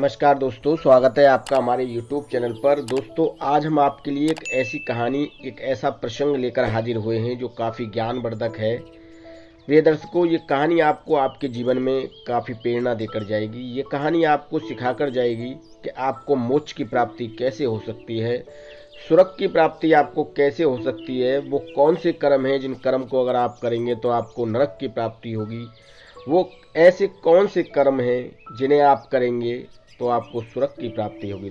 नमस्कार दोस्तों, स्वागत है आपका हमारे YouTube चैनल पर। दोस्तों, आज हम आपके लिए एक ऐसी कहानी, एक ऐसा प्रसंग लेकर हाजिर हुए हैं जो काफ़ी ज्ञानवर्धक है। प्रिय दर्शकों, ये कहानी आपको आपके जीवन में काफ़ी प्रेरणा देकर जाएगी। ये कहानी आपको सिखाकर जाएगी कि आपको मोक्ष की प्राप्ति कैसे हो सकती है, स्वर्ग की प्राप्ति आपको कैसे हो सकती है, वो कौन से कर्म हैं जिन कर्म को अगर आप करेंगे तो आपको नरक की प्राप्ति होगी, वो ऐसे कौन से कर्म हैं जिन्हें आप करेंगे तो आपको स्वर्ग की प्राप्ति होगी।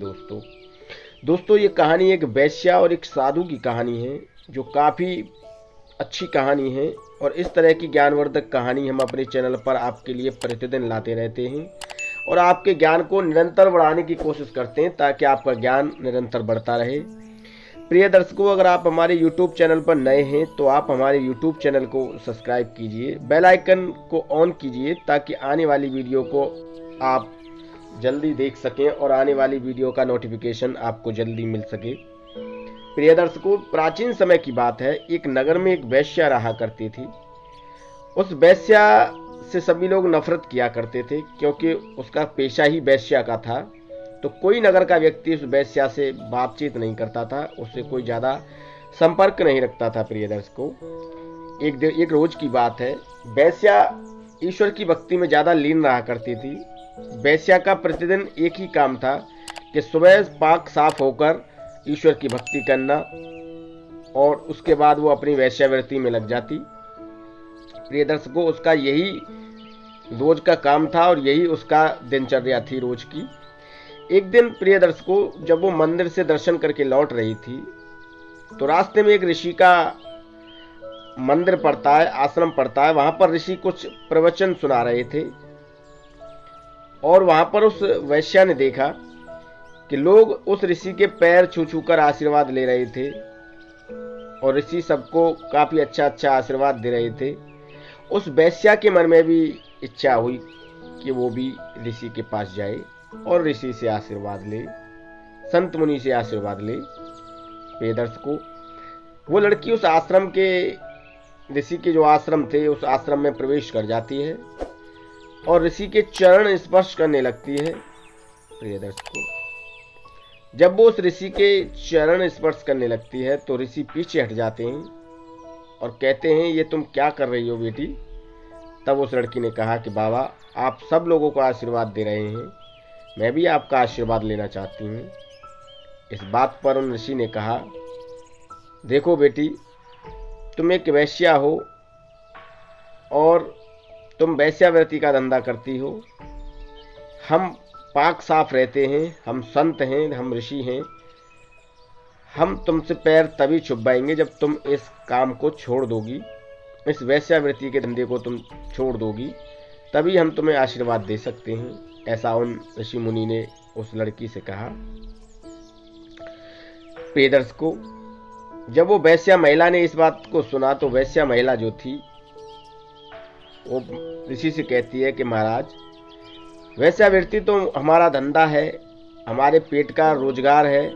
दोस्तों, ये कहानी एक वैश्या और एक साधु की कहानी है जो काफ़ी अच्छी कहानी है। और इस तरह की ज्ञानवर्धक कहानी हम अपने चैनल पर आपके लिए प्रतिदिन लाते रहते हैं और आपके ज्ञान को निरंतर बढ़ाने की कोशिश करते हैं ताकि आपका ज्ञान निरंतर बढ़ता रहे। प्रिय दर्शकों, अगर आप हमारे YouTube चैनल पर नए हैं तो आप हमारे YouTube चैनल को सब्सक्राइब कीजिए, बेल आइकन को ऑन कीजिए ताकि आने वाली वीडियो को आप जल्दी देख सकें और आने वाली वीडियो का नोटिफिकेशन आपको जल्दी मिल सके। प्रिय दर्शकों, प्राचीन समय की बात है। एक नगर में एक वेश्या रहा करती थी। उस वेश्या से सभी लोग नफरत किया करते थे क्योंकि उसका पेशा ही वेश्या का था। तो कोई नगर का व्यक्ति उस वेश्या से बातचीत नहीं करता था, उससे कोई ज़्यादा संपर्क नहीं रखता था। प्रिय दर्शकों, एक रोज की बात है। वेश्या ईश्वर की भक्ति में ज़्यादा लीन रहा करती थी। वेश्या का प्रतिदिन एक ही काम था कि सुबह पाक साफ होकर ईश्वर की भक्ति करना और उसके बाद वो अपनी वेश्यावृत्ति में लग जाती। प्रिय दर्शकों, उसका यही रोज का काम था और यही उसका दिनचर्या थी रोज की। एक दिन प्रिय दर्शकों, जब वो मंदिर से दर्शन करके लौट रही थी तो रास्ते में एक ऋषि का मंदिर पड़ता है, आश्रम पड़ता है। वहां पर ऋषि कुछ प्रवचन सुना रहे थे और वहां पर उस वैश्या ने देखा कि लोग उस ऋषि के पैर छू छू कर आशीर्वाद ले रहे थे और ऋषि सबको काफी अच्छा आशीर्वाद दे रहे थे। उस वैश्या के मन में भी इच्छा हुई कि वो भी ऋषि के पास जाए और ऋषि से आशीर्वाद ले, संत मुनि से आशीर्वाद ले। प्रिय दर्शकों, वो लड़की उस आश्रम के, ऋषि के जो आश्रम थे, उस आश्रम में प्रवेश कर जाती है और ऋषि के चरण स्पर्श करने लगती है। प्रिय दर्शकों, जब वो उस ऋषि के चरण स्पर्श करने लगती है तो ऋषि पीछे हट जाते हैं और कहते हैं, ये तुम क्या कर रही हो बेटी? तब उस लड़की ने कहा कि बाबा, आप सब लोगों को आशीर्वाद दे रहे हैं, मैं भी आपका आशीर्वाद लेना चाहती हूँ। इस बात पर उन ऋषि ने कहा, देखो बेटी, तुम एक वैश्या हो और तुम वैश्यावृत्ति का धंधा करती हो। हम पाक साफ रहते हैं, हम संत हैं, हम ऋषि हैं। हम तुमसे पैर तभी छुपाएंगे जब तुम इस काम को छोड़ दोगी, इस वैश्यावृत्ति के धंधे को तुम छोड़ दोगी, तभी हम तुम्हें आशीर्वाद दे सकते हैं। ऐसा उन ऋषि मुनि ने उस लड़की से कहा। प्रिय दर्शकों, जब वो वैश्या महिला ने इस बात को सुना तो वैश्या महिला जो थी वो ऋषि से कहती है कि महाराज, वैश्यावृत्ति तो हमारा धंधा है, हमारे पेट का रोजगार है।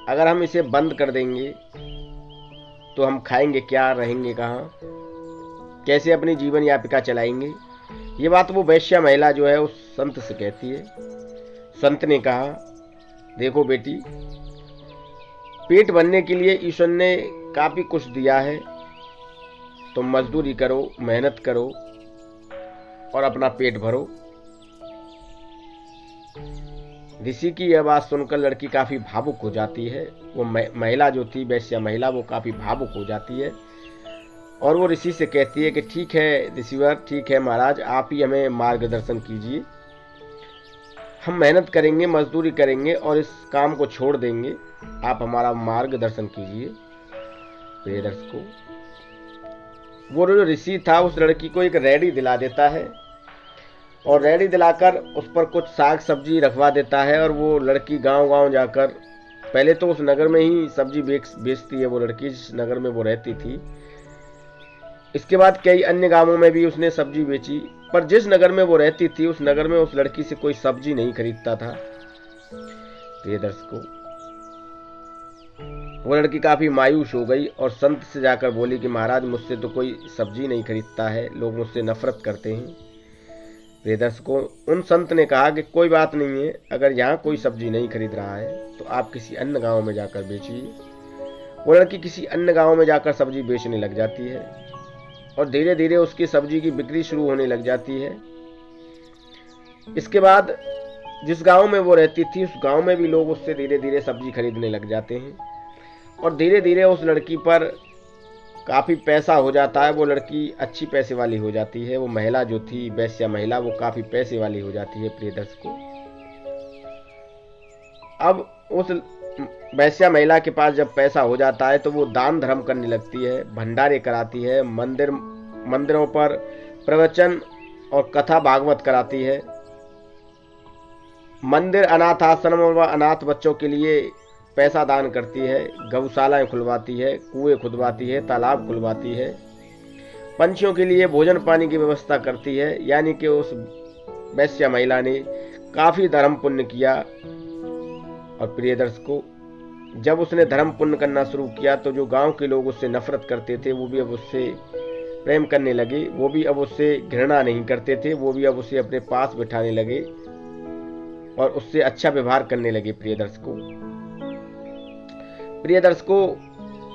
अगर हम इसे बंद कर देंगे तो हम खाएंगे क्या, रहेंगे कहाँ, कैसे अपनी जीवन यापिका चलाएंगे? ये बात वो वैश्या महिला जो है उस संत से कहती है। संत ने कहा, देखो बेटी, पेट भरने के लिए ईश्वर ने काफी कुछ दिया है। तुम मजदूरी करो, मेहनत करो और अपना पेट भरो। ऋषि की यह बात सुनकर लड़की काफी भावुक हो जाती है। वो महिला जो थी, वैश्या महिला, वो काफी भावुक हो जाती है और वो ऋषि से कहती है कि ठीक है ऋषिवर, ठीक है महाराज, आप ही हमें मार्गदर्शन कीजिए। हम मेहनत करेंगे, मजदूरी करेंगे और इस काम को छोड़ देंगे। आप हमारा मार्गदर्शन कीजिए। प्रिय दर्शकों, वो जो ऋषि था उस लड़की को एक रेहड़ी दिला देता है और रेहड़ी दिलाकर उस पर कुछ साग सब्जी रखवा देता है और वो लड़की गांव-गांव जाकर, पहले तो उस नगर में ही सब्जी बेचती है वो लड़की, जिस नगर में वो रहती थी। इसके बाद कई अन्य गांवों में भी उसने सब्जी बेची, पर जिस नगर में वो रहती थी उस नगर में उस लड़की से कोई सब्जी नहीं खरीदता था। प्रिय दर्शकों, वो लड़की काफी मायूस हो गई और संत से जाकर बोली कि महाराज, मुझसे तो कोई सब्जी नहीं खरीदता है, लोग मुझसे नफरत करते हैं। प्रिय दर्शकों, उन संत ने कहा कि कोई बात नहीं है, अगर यहाँ कोई सब्जी नहीं खरीद रहा है तो आप किसी अन्य गांव में जाकर बेचिए। वो लड़की किसी अन्य गांव में जाकर सब्जी बेचने लग जाती है और धीरे धीरे उसकी सब्जी की बिक्री शुरू होने लग जाती है। इसके बाद जिस गांव में वो रहती थी उस गांव में भी लोग उससे धीरे धीरे सब्जी खरीदने लग जाते हैं और धीरे धीरे उस लड़की पर काफ़ी पैसा हो जाता है। वो लड़की अच्छी पैसे वाली हो जाती है। वो महिला जो थी वैश्या महिला, वो काफ़ी पैसे वाली हो जाती है। प्रिय दर्शकों, अब उस वैश्या महिला के पास जब पैसा हो जाता है तो वो दान धर्म करने लगती है, भंडारे कराती है, मंदिरों पर प्रवचन और कथा भागवत कराती है, मंदिर, अनाथ आश्रम व अनाथ बच्चों के लिए पैसा दान करती है, गौशालाएं खुलवाती है, कुएं खुदवाती है, तालाब खुलवाती है, पंछियों के लिए भोजन पानी की व्यवस्था करती है। यानी कि उस वैश्या महिला ने काफ़ी धर्म पुण्य किया। और प्रिय दर्शकों, जब उसने धर्म पुण्य करना शुरू किया तो जो गांव के लोग उससे नफरत करते थे वो भी अब उससे प्रेम करने लगे, वो भी अब उससे घृणा नहीं करते थे, वो भी अब उसे अपने पास बिठाने लगे और उससे अच्छा व्यवहार करने लगे। प्रिय दर्शकों,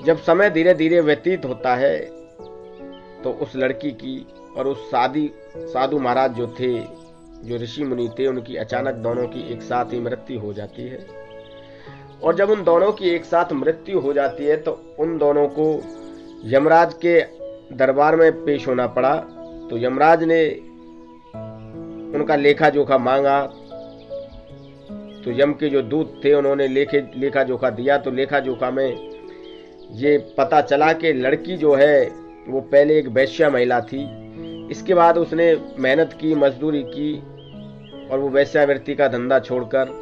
जब समय धीरे धीरे व्यतीत होता है तो उस लड़की की और उस साधु महाराज जो थे, जो ऋषि मुनि थे, उनकी अचानक दोनों की एक साथ ही मृत्यु हो जाती है। और जब उन दोनों की एक साथ मृत्यु हो जाती है तो उन दोनों को यमराज के दरबार में पेश होना पड़ा। तो यमराज ने उनका लेखा जोखा मांगा। तो यम के जो दूत थे उन्होंने लेखा जोखा दिया। तो लेखा जोखा में ये पता चला कि लड़की जो है वो पहले एक वैश्या महिला थी, इसके बाद उसने मेहनत की, मजदूरी की और वो वैश्यावृत्ति का धंधा छोड़कर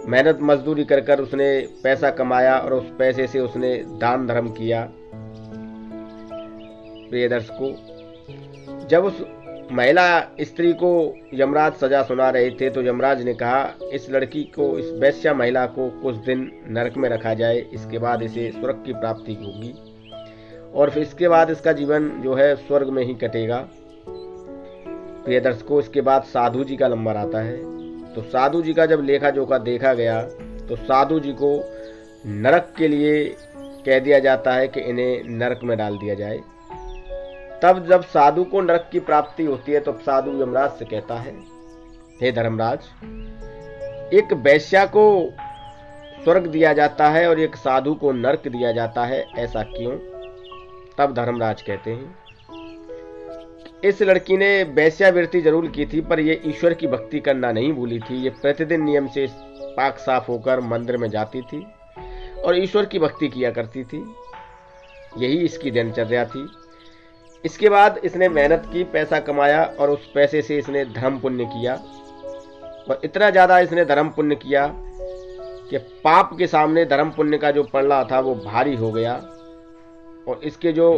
मेहनत मजदूरी कर कर उसने पैसा कमाया और उस पैसे से उसने दान धर्म किया। प्रिय दर्शकों, जब उस महिला स्त्री को यमराज सजा सुना रहे थे तो यमराज ने कहा इस लड़की को, इस वैश्या महिला को कुछ दिन नरक में रखा जाए, इसके बाद इसे स्वर्ग की प्राप्ति होगी और फिर इसके बाद इसका जीवन जो है स्वर्ग में ही कटेगा। प्रिय दर्शकों, इसके बाद साधु जी का नंबर आता है। तो साधु जी का जब लेखा जोखा देखा गया तो साधु जी को नरक के लिए कह दिया जाता है कि इन्हें नरक में डाल दिया जाए। तब जब साधु को नरक की प्राप्ति होती है तो साधु यमराज से कहता है, हे धर्मराज, एक वैश्या को स्वर्ग दिया जाता है और एक साधु को नरक दिया जाता है, ऐसा क्यों? तब धर्मराज कहते हैं, इस लड़की ने वैश्यावृत्ति जरूर की थी पर यह ईश्वर की भक्ति करना नहीं भूली थी। ये प्रतिदिन नियम से पाक साफ होकर मंदिर में जाती थी और ईश्वर की भक्ति किया करती थी, यही इसकी दिनचर्या थी। इसके बाद इसने मेहनत की, पैसा कमाया और उस पैसे से इसने धर्म पुण्य किया और इतना ज़्यादा इसने धर्म पुण्य किया कि पाप के सामने धर्म पुण्य का जो पल्ला था वो भारी हो गया और इसके जो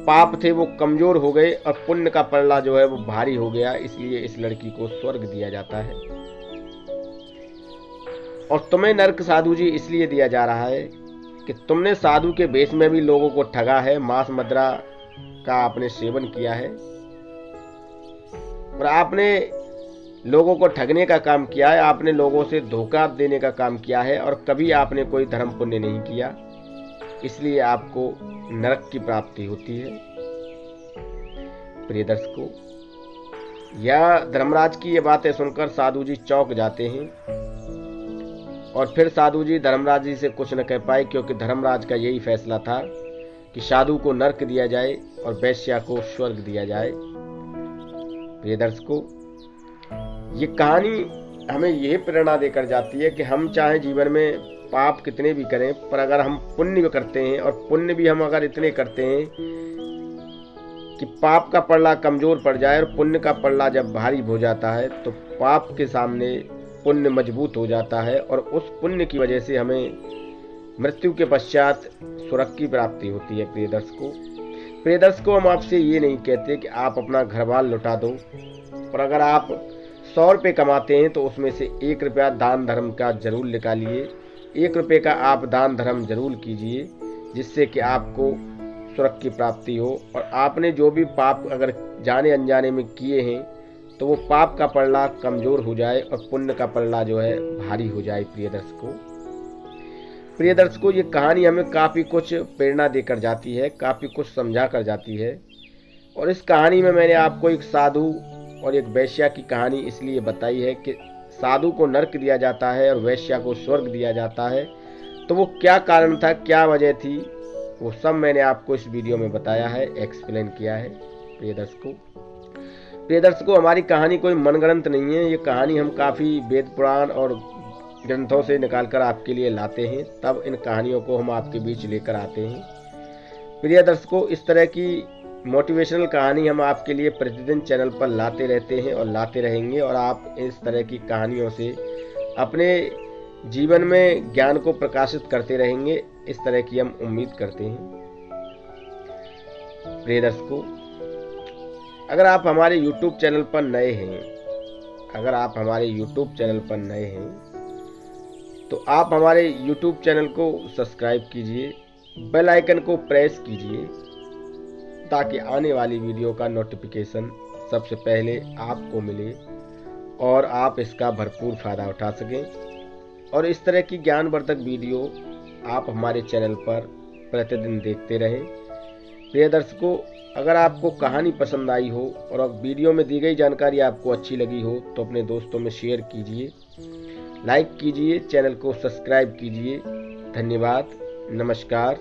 पाप थे वो कमजोर हो गए और पुण्य का पल्ला जो है वो भारी हो गया। इसलिए इस लड़की को स्वर्ग दिया जाता है और तुम्हें नरक साधु जी इसलिए दिया जा रहा है कि तुमने साधु के वेश में भी लोगों को ठगा है, मांस मदिरा का आपने सेवन किया है और आपने लोगों को ठगने का काम किया है, आपने लोगों से धोखा देने का काम किया है और कभी आपने कोई धर्म पुण्य नहीं किया, इसलिए आपको नरक की प्राप्ति होती है। प्रिय दर्शकों, यह धर्मराज की ये बातें सुनकर साधु जी चौंक जाते हैं और फिर साधु जी धर्मराज जी से कुछ न कह पाए क्योंकि धर्मराज का यही फैसला था कि साधु को नरक दिया जाए और वैश्या को स्वर्ग दिया जाए। प्रिय दर्शकों, ये कहानी हमें यह प्रेरणा देकर जाती है कि हम चाहे जीवन में पाप कितने भी करें पर अगर हम पुण्य करते हैं और पुण्य भी हम अगर इतने करते हैं कि पाप का पल्ला कमजोर पड़ जाए और पुण्य का पल्ला जब भारी हो जाता है तो पाप के सामने पुण्य मजबूत हो जाता है और उस पुण्य की वजह से हमें मृत्यु के पश्चात स्वर्ग की प्राप्ति होती है। प्रिय दर्शकों, हम आपसे ये नहीं कहते कि आप अपना घर बार लुटा दो, पर अगर आप 100 रुपये कमाते हैं तो उसमें से 1 रुपया दान धर्म का जरूर निकालिए, 1 रुपये का आप दान धर्म जरूर कीजिए जिससे कि आपको स्वर्ग की प्राप्ति हो। और आपने जो भी पाप अगर जाने अनजाने में किए हैं तो वो पाप का पलड़ा कमजोर हो जाए और पुण्य का पलड़ा जो है भारी हो जाए। प्रिय दर्शकों, ये कहानी हमें काफ़ी कुछ प्रेरणा देकर जाती है, काफ़ी कुछ समझा कर जाती है। और इस कहानी में मैंने आपको एक साधु और एक वैश्या की कहानी इसलिए बताई है कि साधु को नरक दिया जाता है और वैश्या को स्वर्ग दिया जाता है। तो वो क्या कारण था, क्या वजह थी, वो सब मैंने आपको इस वीडियो में बताया है, एक्सप्लेन किया है। प्रिय दर्शकों, हमारी कहानी कोई मनगढ़ंत नहीं है। ये कहानी हम काफ़ी वेद पुराण और ग्रंथों से निकालकर आपके लिए लाते हैं, तब इन कहानियों को हम आपके बीच लेकर आते हैं। प्रिय दर्शकों, इस तरह की मोटिवेशनल कहानी हम आपके लिए प्रतिदिन चैनल पर लाते रहते हैं और लाते रहेंगे, और आप इस तरह की कहानियों से अपने जीवन में ज्ञान को प्रकाशित करते रहेंगे, इस तरह की हम उम्मीद करते हैं। प्रिय दर्शकों, अगर आप हमारे YouTube चैनल पर नए हैं, तो आप हमारे YouTube चैनल को सब्सक्राइब कीजिए, बेल आइकन को प्रेस कीजिए, ताकि आने वाली वीडियो का नोटिफिकेशन सबसे पहले आपको मिले और आप इसका भरपूर फायदा उठा सकें। और इस तरह की ज्ञानवर्धक वीडियो आप हमारे चैनल पर प्रतिदिन देखते रहें। प्रिय दर्शकों, अगर आपको कहानी पसंद आई हो और अब वीडियो में दी गई जानकारी आपको अच्छी लगी हो, तो अपने दोस्तों में शेयर कीजिए, लाइक कीजिए, चैनल को सब्सक्राइब कीजिए। धन्यवाद, नमस्कार।